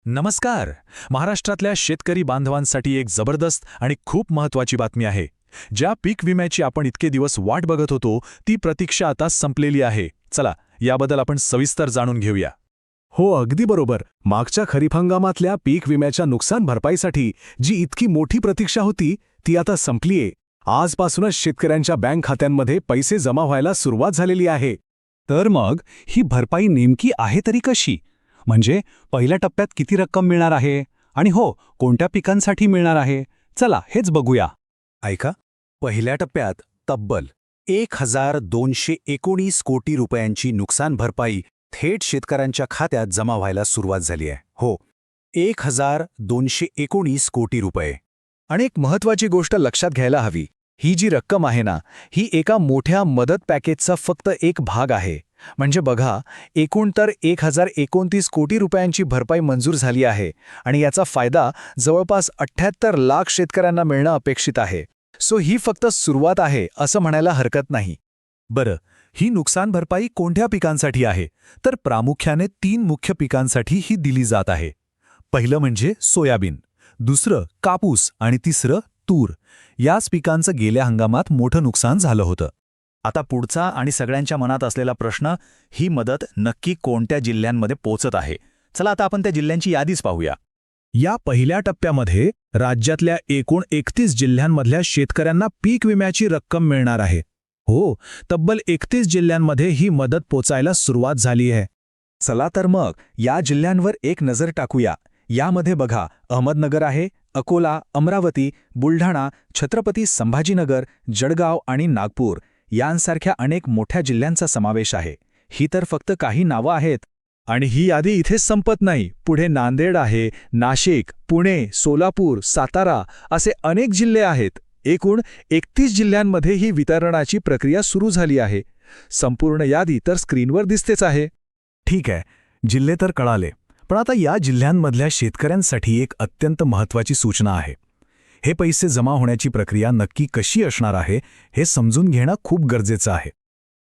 नमस्कार. महाराष्ट्रातल्या शेतकरी बांधवांसाठी एक जबरदस्त आणि खूप महत्त्वाची बातमी आहे. ज्या पीक विम्याची आपण इतके दिवस वाट बघत होतो ती प्रतीक्षा आता संपलेली आहे. चला याबद्दल आपण सविस्तर जाणून घेऊया. हो, अगदी बरोबर. मागच्या खरीप हंगामातल्या पीक विम्याच्या नुकसान भरपाईसाठी जी इतकी मोठी प्रतीक्षा होती ती आता संपलीये. आजपासूनच शेतकऱ्यांच्या बँक खात्यांमध्ये पैसे जमा व्हायला सुरुवात झालेली आहे. तर मग ही भरपाई नेमकी आहे तरी कशी? म्हणजे पहिल्या टप्प्यात किती रक्कम मिळणार आहे आणि हो, कोणत्या पिकांसाठी मिळणार आहे? चला हेच बघूया. ऐका, पहिल्या टप्प्यात तब्बल 1219 कोटी रुपयांची नुकसान भरपाई थेट शेतकऱ्यांच्या खात्यात जमा व्हायला सुरुवात झाली आहे. हो, 1219 कोटी रुपये. आणि एक महत्त्वाची गोष्ट लक्षात घ्यायला हवी. ही जी रक्कम आहे ना, ही एका मोठ्या मदत पॅकेजचा फक्त एक भाग आहे. म्हणजे बघा, एकूण तर 1029 कोटी रुपयांची भरपाई मंजूर झाली आहे आणि याचा फायदा जवळपास 78 लाख शेतकऱ्यांना मिळणं अपेक्षित आहे. सो ही फक्त सुरुवात आहे असं म्हणायला हरकत नाही. बरं, ही नुकसान भरपाई कोणत्या पिकांसाठी आहे? तर प्रामुख्याने 3 मुख्य पिकांसाठी ही दिली जात आहे. पहिलं म्हणजे सोयाबीन, दुसरं कापूस आणि तिसरं तूर. याच पिकांचं गेल्या हंगामात मोठं नुकसान झालं होतं. आता पुढचा आणि सगळ्यांच्या मनात असलेला प्रश्न, ही मदत नक्की कोणत्या जिल्ह्यांमध्ये पोहोचत आहे? चला आता आपण त्या जिल्ह्यांची यादीच पाहूया. या पहिल्या टप्प्यामध्ये राज्यातल्या एकूण 31 जिल्ह्यांमधल्या शेतकऱ्यांना पीक विम्याची रक्कम मिळणार आहे. हो, तब्बल 31 जिल्ह्यांमध्ये ही मदत पोचायला सुरुवात झाली आहे. चला तर मग या जिल्ह्यांवर एक नजर टाकूया. यामध्ये बघा, अहमदनगर आहे, अकोला, अमरावती, बुलढाणा, छत्रपती संभाजीनगर, जळगाव आणि नागपूर यांसारख्या अनेक मोठ्या जिल्ह्यांचा समावेश आहे. ही तर फक्त काही नावं आहेत. आणि ही यादी इथेच संपत नाही. पुढे नांदेड आहे, नाशिक, पुणे, सोलापूर, सातारा असे अनेक जिल्हे आहेत. एकूण 31 जिल्ह्यांमध्ये ही वितरणाची प्रक्रिया सुरू झाली आहे. संपूर्ण यादी तर स्क्रीनवर दिसतेच आहे. ठीक आहे, जिल्हे तर कळाले. पण आता या जिल्ह्यांमधल्या शेतकऱ्यांसाठी एक अत्यंत महत्त्वाची सूचना आहे. हे पैसे जमा होण्याची प्रक्रिया नक्की कशी असणार आहे हे समजून घेणं खूप गरजेचं आहे.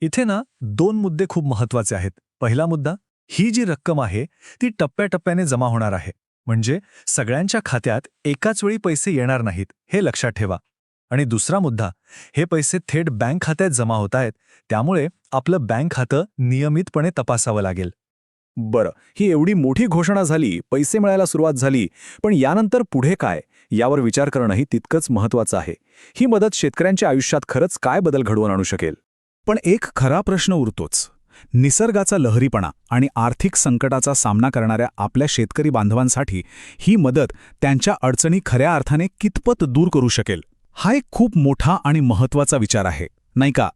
इथे ना 2 मुद्दे खूप महत्त्वाचे आहेत. पहिला मुद्दा, ही जी रक्कम आहे ती टप्प्याटप्प्याने जमा होणार आहे. म्हणजे सगळ्यांच्या खात्यात एकाच वेळी पैसे येणार नाहीत, हे लक्षात ठेवा. आणि दुसरा मुद्दा, हे पैसे थेट बँक खात्यात जमा होत आहेत, त्यामुळे आपलं बँक खातं नियमितपणे तपासावं लागेल. बरं, ही एवढी मोठी घोषणा झाली, पैसे मिळायला सुरुवात झाली, पण यानंतर पुढे काय यावर विचार करणंही तितकंच महत्त्वाचं आहे. ही मदत शेतकऱ्यांच्या आयुष्यात खरंच काय बदल घडवून आणू शकेल? पण एक खरा प्रश्न उरतोच. निसर्गाचा लहरीपणा आणि आर्थिक संकटाचा सामना करणाऱ्या आपल्या शेतकरी बांधवांसाठी ही मदत त्यांच्या अडचणी खऱ्या अर्थाने कितपत दूर करू शकेल? हा एक खूप मोठा आणि महत्त्वाचा विचार आहे, नाही का?